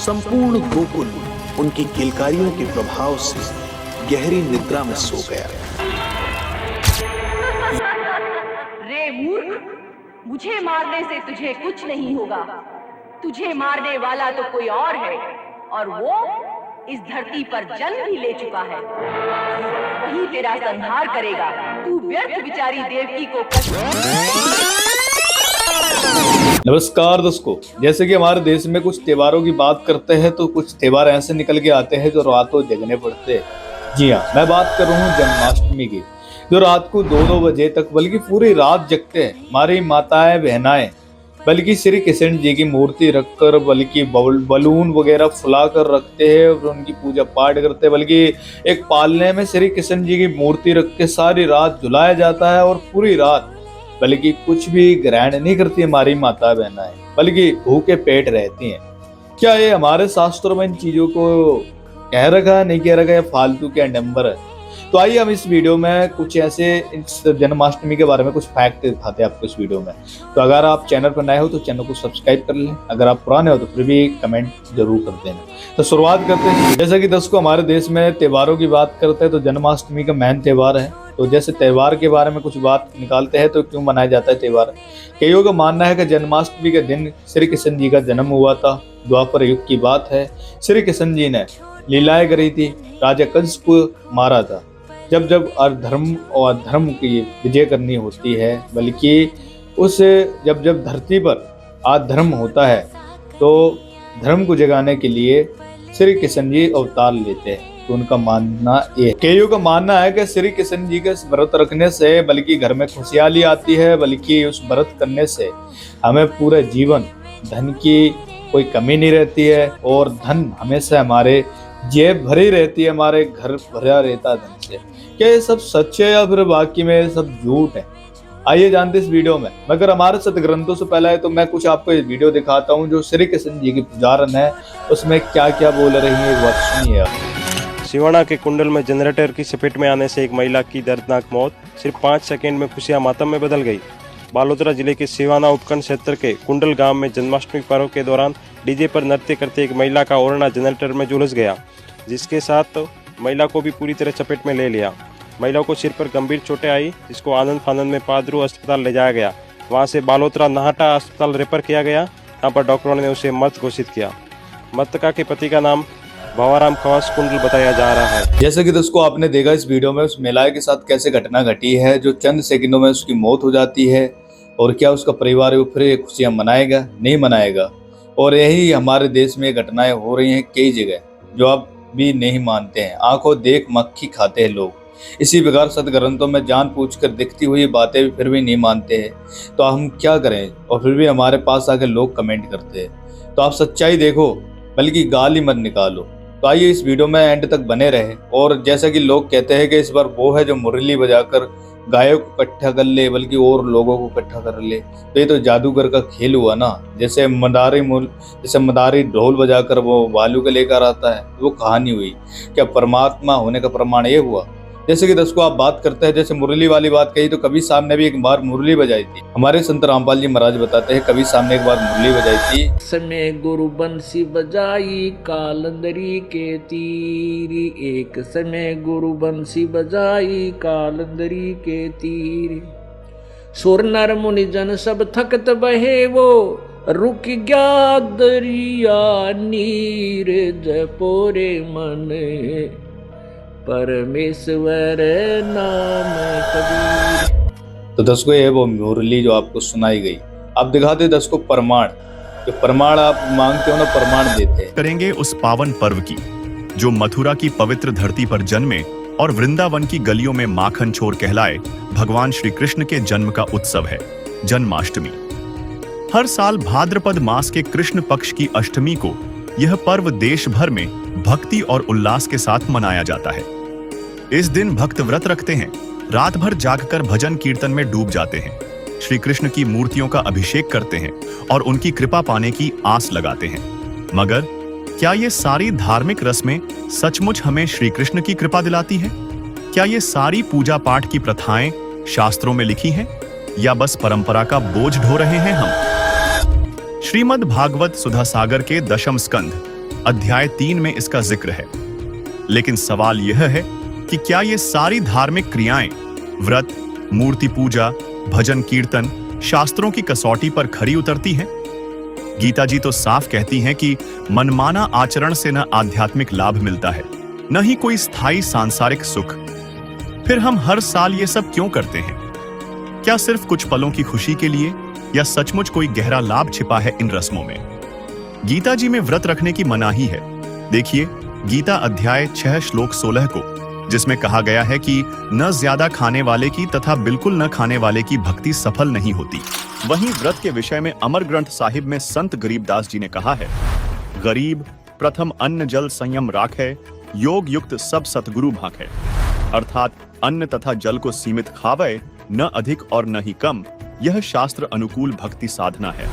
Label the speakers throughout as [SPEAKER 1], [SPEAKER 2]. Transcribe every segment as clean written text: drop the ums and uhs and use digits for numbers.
[SPEAKER 1] संपूर्ण गोकुल उनकी किलकारियों के प्रभाव से गहरी निद्रा में सो गया।
[SPEAKER 2] रे मूर्ख, मुझे मारने से तुझे कुछ नहीं होगा। तुझे मारने वाला तो कोई और है, और वो इस धरती पर जन्म भी ले चुका है। वही तेरा संहार करेगा। तू व्यर्थ विचारी देवकी को
[SPEAKER 3] नमस्कार दोस्तों, जैसे कि हमारे देश में कुछ त्योहारों की बात करते हैं तो कुछ त्योहार ऐसे निकल के आते हैं जो रातों जगने पड़ते हैं। जी हाँ, मैं बात कर रहा हूँ जन्माष्टमी की, जो रात को 2-2 बजे तक बल्कि पूरी रात जगते हैं। हमारी माताएं बहनाएं बल्कि श्री कृष्ण जी की मूर्ति रखकर बल्कि बलून वगैरह फुला कर रखते हैं और उनकी पूजा पाठ करते हैं। बल्कि एक पालने में श्री कृष्ण जी की मूर्ति रख के सारी रात झुलाया जाता है और पूरी रात बल्कि कुछ भी ग्रहण नहीं करती हमारी माता बहनाएं, बल्कि भूखे पेट रहती हैं। क्या ये हमारे शास्त्रों में इन चीजों को कह रखा है, नहीं कह रखा है, फालतू के नंबर है? तो आइए हम इस वीडियो में कुछ ऐसे इस जन्माष्टमी के बारे में कुछ फैक्ट दिखाते हैं आपको इस वीडियो में। तो अगर आप चैनल पर नए हो तो चैनल को सब्सक्राइब कर लें, अगर आप पुराने हो तो फिर भी कमेंट जरूर कर देना। तो शुरुआत करते हैं। जैसे कि दोस्तों हमारे देश में त्योहारों की बात करते हैं तो जन्माष्टमी का मेन त्योहार है। तो जैसे त्योहार के बारे में कुछ बात निकालते हैं तो क्यों मनाया जाता है त्योहार। कईयों का मानना है कि जन्माष्टमी के दिन श्री कृष्ण जी का जन्म हुआ था। द्वापर युग की बात है। श्री कृष्ण जी ने लीलाएं करी थी, राजा कंस को मारा था। जब जब अधर्म और अधर्म की विजय करनी होती है, बल्कि उस जब जब धरती पर अधर्म होता है तो धर्म को जगाने के लिए श्री कृष्ण जी अवतार लेते हैं। तो उनका मानना ये, कईयों का मानना है कि श्री कृष्ण जी के व्रत रखने से बल्कि घर में खुशहाली आती है, बल्कि उस व्रत करने से हमें पूरा जीवन धन की कोई कमी नहीं रहती है और धन हमेशा हमारे जेब भरी रहती है, हमारे घर भरा रहता है धन से। क्या ये सब सच है या फिर बाकी में सब झूठ है? आइए जानते इस वीडियो में। मगर हमारे सदग्रंथों से पहले है तो मैं कुछ आपको ये वीडियो दिखाता हूँ जो श्री कृष्ण जी की पुजारन है, उसमें क्या क्या बोल रही है, एक बार सुनिए।
[SPEAKER 4] सिवाना के कुंडल में जनरेटर की चपेट में आने से एक महिला की दर्दनाक मौत। सिर्फ 5 सेकंड में खुशियां मातम में बदल गई। बालोतरा जिले के सिवाना उपखंड क्षेत्र के कुंडल गांव में जन्माष्टमी पर्व के दौरान डीजे पर नृत्य करते एक महिला का ओढ़ना जनरेटर में झुलस गया, जिसके साथ महिला को भी पूरी तरह चपेट में ले लिया। महिला को सिर पर गंभीर चोटें आई, जिसको आनंद फानंद में पादरू अस्पताल ले जाया गया। वहां से बालोतरा नाहटा अस्पताल रेफर किया गया। यहाँ पर डॉक्टरों ने उसे मृत घोषित किया। मृतका के पति का नाम भवाराम खवास कुंडल बताया जा रहा है।
[SPEAKER 3] जैसे कि दोस्तों आपने देखा इस वीडियो में उस महिला के साथ कैसे घटना घटी है, जो चंद सेकंडों में उसकी मौत हो जाती है। और क्या उसका परिवार फिर खुशियां मनाएगा, नहीं मनाएगा? और यही हमारे देश में घटनाएं हो रही हैं कई जगह, जो आप भी नहीं मानते हैं। आंखों देख मक्खी खाते हैं लोग। इसी प्रकार सदग्रंथों में जान पूछकर दिखती हुई बातें भी फिर भी नहीं मानते हैं। तो हम क्या करें? और फिर भी हमारे पास आके लोग कमेंट करते हैं। तो आप सच्चाई देखो, बल्कि गाली मत निकालो। तो आइए इस वीडियो में एंड तक बने रहे। और जैसा कि लोग कहते हैं कि इस बार वो है जो मुरली बजाकर गायों को इकट्ठा कर ले, बल्कि और लोगों को इकट्ठा कर ले। तो ये तो जादूगर का खेल हुआ ना। जैसे मदारी ढोल बजाकर वो भालू को लेकर आता है, वो कहानी हुई। क्या परमात्मा होने का प्रमाण ये हुआ? जैसे कि दोस्तों आप बात करते हैं, जैसे मुरली वाली बात कही तो कबीर साहब ने भी एक बार मुरली बजाई थी। हमारे संत रामपाल जी महाराज बताते हैं कबीर साहब ने एक बार मुरली बजाई थी।
[SPEAKER 5] समय गुरु बंसी बजाई कालंदरी के तीर, एक समय गुरु बंसी बजाई कालंदरी के तीर। सुर नर मुनि जन सब थकत बहे वो, रुक गया दरिया नीर, जपोरे मन परमेश्वर नाम कबीर।
[SPEAKER 3] तो दस को ये वो मुरली जो आपको सुनाई गई। आप दिखाते 10 को प्रमाण, जो प्रमाण आप मांगते हो ना, प्रमाण देते हैं।
[SPEAKER 6] करेंगे उस पावन पर्व की जो मथुरा की पवित्र धरती पर जन्मे और वृंदावन की गलियों में माखन चोर कहलाए भगवान श्री कृष्ण के जन्म का उत्सव है, जन्माष्टमी। हर साल भाद्रपद मास के कृष्ण पक्ष की अष्टमी को यह पर्व देश भर में भक्ति और उल्लास के साथ मनाया जाता है। इस दिन भक्त व्रत रखते हैं, रात भर जागकर भजन कीर्तन में डूब जाते हैं, श्री कृष्ण की मूर्तियों का अभिषेक करते हैं और उनकी कृपा पाने की आस लगाते हैं। मगर क्या ये सारी धार्मिक रस्में सचमुच हमें श्री कृष्ण की कृपा दिलाती हैं? क्या ये सारी पूजा पाठ की प्रथाएं शास्त्रों में लिखी हैं या बस परंपरा का बोझ ढो रहे हैं हम? श्रीमद् भागवत सुधा सागर के 10वें स्कंध अध्याय 3 में इसका जिक्र है। लेकिन सवाल यह है कि क्या ये सारी धार्मिक क्रियाएं, व्रत, मूर्ति पूजा, भजन कीर्तन, शास्त्रों की कसौटी पर खरी उतरती हैं? गीता जी तो साफ कहती हैं कि मनमाना आचरण से न आध्यात्मिक लाभ मिलता है, न ही कोई स्थायी सांसारिक सुख। फिर हम हर साल ये सब क्यों करते हैं? क्या सिर्फ कुछ पलों की खुशी के लिए, या सचमुच कोई गहरा लाभ छिपा है इन रस्मों में? गीता जी में व्रत रखने की मनाही है। देखिए गीता अध्याय 6 श्लोक 16 को, जिसमें कहा गया है कि न ज्यादा खाने वाले की तथा बिल्कुल न खाने वाले की भक्ति सफल नहीं होती। वहीं व्रत के विषय में अमर ग्रंथ साहिब में संत गरीबदास जी ने कहा है, गरीब प्रथम अन्न जल संयम राखे, योग युक्त सब सतगुरु भाखे। अर्थात अन्न तथा जल को सीमित खावे, न अधिक और न ही कम, यह शास्त्र अनुकूल भक्ति साधना है।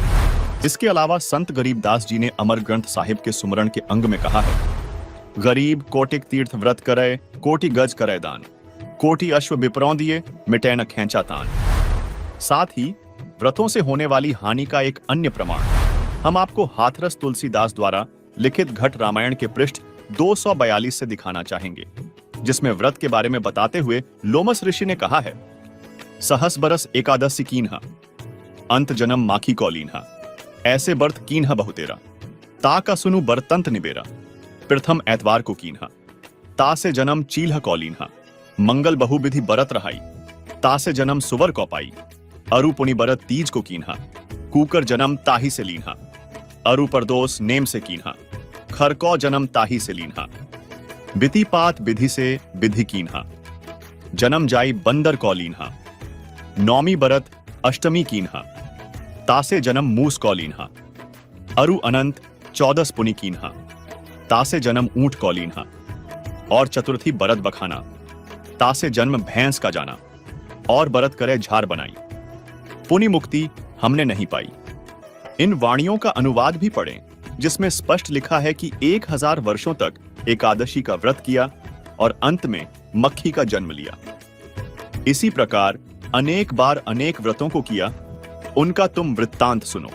[SPEAKER 6] इसके अलावा संत गरीबदास जी ने अमर ग्रंथ साहिब के सुमरण के अंग में कहा है, गरीब कोटिक तीर्थ व्रत करे, कोटि गज करे दान, कोटि अश्व विप्रौं दिए, मिटे न खैंचा तान। साथ ही व्रतों से होने वाली हानि का एक अन्य प्रमाण हम आपको हाथरस तुलसीदास द्वारा लिखित घट रामायण के पृष्ठ 242 से दिखाना चाहेंगे, जिसमें व्रत के बारे में बताते हुए लोमस ऋषि ने कहा है, सहस बरस एकादशी कीन्हा, अंत जन्म माखी कौलीन्हा, ऐसे बर्त कीन्हा बहुतेरा, ता का सुनु बरतंत निबेरा, प्रथम एतवार को कीन्हा, ता से जन्म चील्ह कौलीन्हा, मंगल बहुविधि बरत रहाई, ता से जन्म सुवर कौपाई, अरु पुनि बरत तीज को कीन्हा, कूकर जन्म ताही से लीन्हा, अरु परदोस नेम से कीन्हा, खरकौ जन्म ताही से लीन्हा, बितिपात विधि से विधि कीन्हा, जन्म जाई बंदर कौलीन्हा, नौमी बरत अष्टमी कीन्हा, तासे जन्म मूस कौलीन्हा, अरु अनंत 14 पुनि कीन्हा, तासे जन्म ऊंट कौलीन्हा, और चतुर्थी बरत बखाना, तासे जन्म भैंस का जाना, और बरत करे झार बनाई। पुनि मुक्ति हमने नहीं पाई। इन वाणियों का अनुवाद भी पढ़ें, जिसमें स्पष्ट लिखा है कि 1000 वर्षों तक एकादशी का व्रत किया और अंत में मक्खी का जन्म लिया। इसी प्रकार अनेक बार अनेक व्रतों को किया, उनका तुम वृत्तांत सुनो।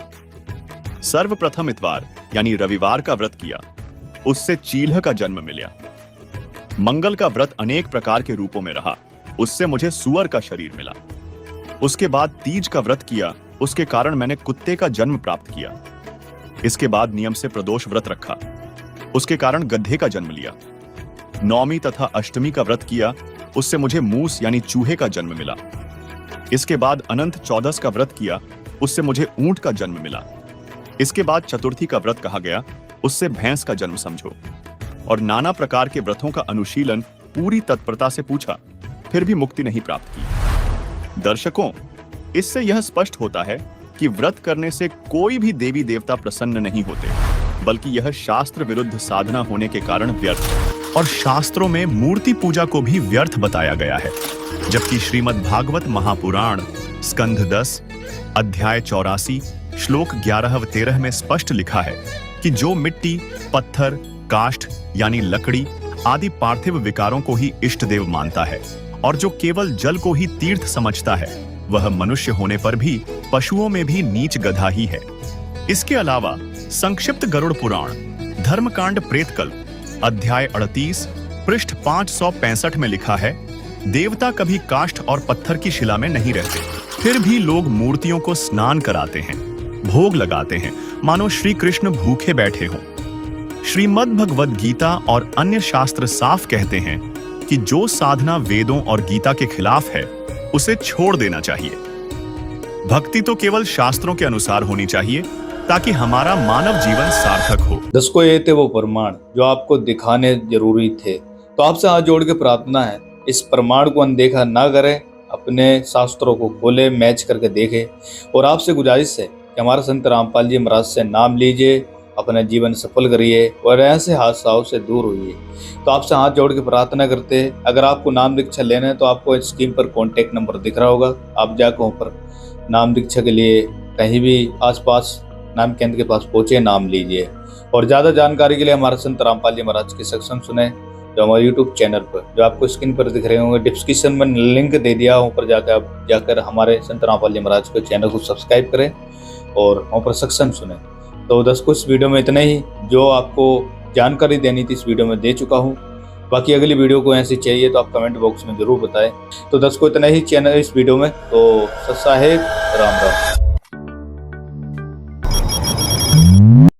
[SPEAKER 6] सर्वप्रथम इतवार यानी रविवार का व्रत किया, उससे चील्ह का जन्म मिला। मंगल का व्रत अनेक प्रकार के रूपों में रहा, उससे मुझे सुअर का शरीर मिला। उसके बाद तीज का व्रत किया, उसके कारण मैंने कुत्ते का जन्म प्राप्त किया। इसके बाद नियम से प्रदोष व्रत रखा, उसके कारण गधे का जन्म लिया। नौमी तथा अष्टमी का व्रत किया, उससे मुझे मूस यानी चूहे का जन्म मिला। इसके बाद अनंत 14 का व्रत किया, उससे मुझे ऊंट का जन्म मिला। इसके बाद चतुर्थी का व्रत कहा गया, उससे भैंस का जन्म समझो। और नाना प्रकार के व्रतों का अनुशीलन पूरी तत्परता से पूछा, फिर भी मुक्ति नहीं प्राप्त की। दर्शकों, इससे यह स्पष्ट होता है कि व्रत करने से कोई भी देवी देवता प्रसन्न नहीं होते, बल्कि यह शास्त्र विरुद्ध साधना होने के कारण व्यर्थ है। और शास्त्रों में मूर्ति पूजा को भी व्यर्थ बताया गया है, जबकि श्रीमद् भागवत महापुराण स्कंध 10 अध्याय 84 श्लोक 11 व 13 में स्पष्ट लिखा है कि जो मिट्टी, पत्थर, काष्ठ यानी लकड़ी आदि पार्थिव विकारों को ही इष्ट देव मानता है और जो केवल जल को ही तीर्थ समझता है, वह मनुष्य होने पर भी पशुओं में भी नीच गधा ही है। इसके अलावा संक्षिप्त गरुड़ पुराण धर्मकांड प्रेतकल्प अध्याय 38 पृष्ठ 565 में लिखा है, देवता कभी काष्ठ और पत्थर की शिला में नहीं रहते, फिर भी लोग मूर्तियों को स्नान कराते हैं, भोग लगाते हैं, मानो श्री कृष्ण भूखे बैठे हों। श्रीमद् भगवद गीता और अन्य शास्त्र साफ कहते हैं कि जो साधना वेदों और गीता के खिलाफ है, उसे छोड़ देना चाहिए। भक्ति तो केवल शास्त्रों के अनुसार होनी चाहिए, ताकि हमारा मानव जीवन सार्थक हो।
[SPEAKER 3] दर्शकों, ये थे वो प्रमाण जो आपको दिखाने जरूरी थे। तो आपसे हाथ जोड़ के प्रार्थना है, इस प्रमाण को अनदेखा ना करें, अपने शास्त्रों को खोले, मैच करके देखें। और आपसे गुजारिश है कि हमारे संत रामपाल जी महाराज से नाम लीजिए, अपना जीवन सफल करिए और ऐसे हादसाओं से दूर होइए। तो आपसे हाथ जोड़ के प्रार्थना करते हैं, अगर आपको नाम दीक्षा लेना है तो आपको स्क्रीन पर कॉन्टेक्ट नंबर दिख रहा होगा, आप जाकर वहाँ पर नाम दीक्षा के लिए कहीं भी आसपास नाम केंद्र के पास पहुंचे, नाम लीजिए। और ज़्यादा जानकारी के लिए हमारे संत रामपाल जी महाराज के सत्संग सुने, जो हमारे यूट्यूब चैनल पर, जो आपको स्क्रीन पर दिख रहे होंगे, डिस्क्रिप्शन में लिंक दे दिया, वहाँ पर जाकर हमारे संत रामपाल जी महाराज के चैनल को सब्सक्राइब करें और वहाँ पर सत्संग सुने। तो दर्शकों, इस वीडियो में इतना ही। जो आपको जानकारी देनी थी इस वीडियो में दे चुका हूँ। बाकी अगली वीडियो को ऐसी चाहिए तो आप कमेंट बॉक्स में जरूर बताएं। तो दर्शकों इतना ही चैनल इस वीडियो में, तो सत साहेब, राम राम।